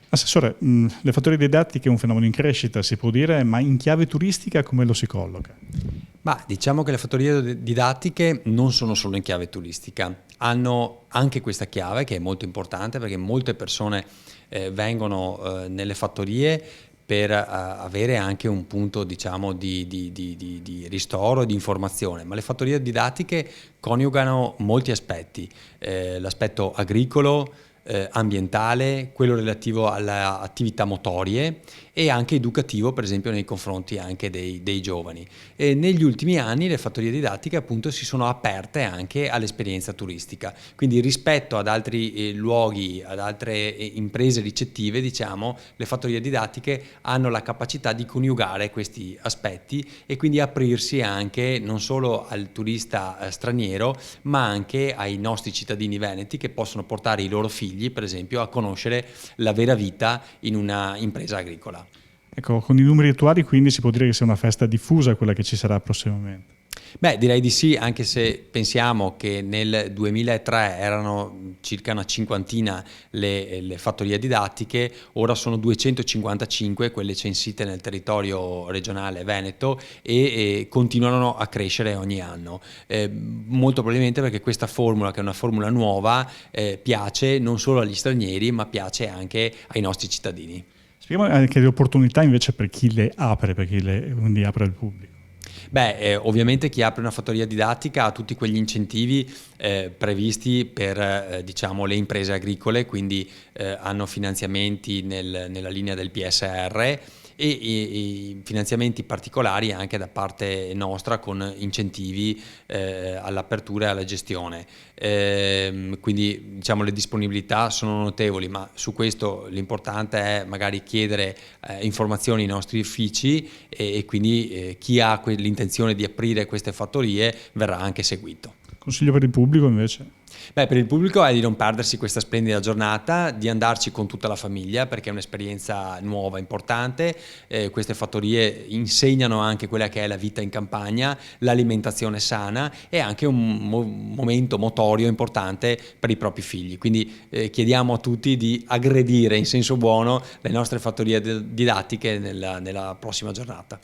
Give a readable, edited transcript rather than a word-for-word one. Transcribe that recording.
Assessore, le fattorie didattiche è un fenomeno in crescita, si può dire, ma in chiave turistica come lo si colloca? Ma diciamo che le fattorie didattiche non sono solo in chiave turistica, hanno anche questa chiave che è molto importante perché molte persone vengono nelle fattorie per avere anche un punto, diciamo, di ristoro e di informazione, ma le fattorie didattiche coniugano molti aspetti, l'aspetto agricolo, ambientale, quello relativo alle attività motorie e anche educativo, per esempio nei confronti anche dei giovani. E negli ultimi anni le fattorie didattiche appunto si sono aperte anche all'esperienza turistica, quindi rispetto ad altri luoghi, ad altre imprese ricettive, diciamo, le fattorie didattiche hanno la capacità di coniugare questi aspetti e quindi aprirsi anche non solo al turista straniero, ma anche ai nostri cittadini veneti che possono portare i loro figli, per esempio, a conoscere la vera vita in una impresa agricola. Ecco, con i numeri attuali quindi si può dire che sia una festa diffusa quella che ci sarà prossimamente. Beh, direi di sì, anche se pensiamo che nel 2003 erano circa una cinquantina le fattorie didattiche, ora sono 255 quelle censite nel territorio regionale veneto e continuano a crescere ogni anno. Molto probabilmente perché questa formula, che è una formula nuova, piace non solo agli stranieri, ma piace anche ai nostri cittadini. Spieghiamo anche le opportunità invece per chi le apre, quindi apre al pubblico. Beh, ovviamente chi apre una fattoria didattica ha tutti quegli incentivi previsti per diciamo, le imprese agricole, quindi hanno finanziamenti nella linea del PSR e finanziamenti particolari anche da parte nostra con incentivi all'apertura e alla gestione. Quindi diciamo, le disponibilità sono notevoli, ma su questo l'importante è magari chiedere informazioni ai nostri uffici e quindi chi ha l'intenzione di aprire queste fattorie verrà anche seguito. Consiglio per il pubblico invece? Beh, per il pubblico è di non perdersi questa splendida giornata, di andarci con tutta la famiglia perché è un'esperienza nuova, importante. Queste fattorie insegnano anche quella che è la vita in campagna, l'alimentazione sana e anche un momento motorio importante per i propri figli. Quindi chiediamo a tutti di aggredire in senso buono le nostre fattorie didattiche nella prossima giornata.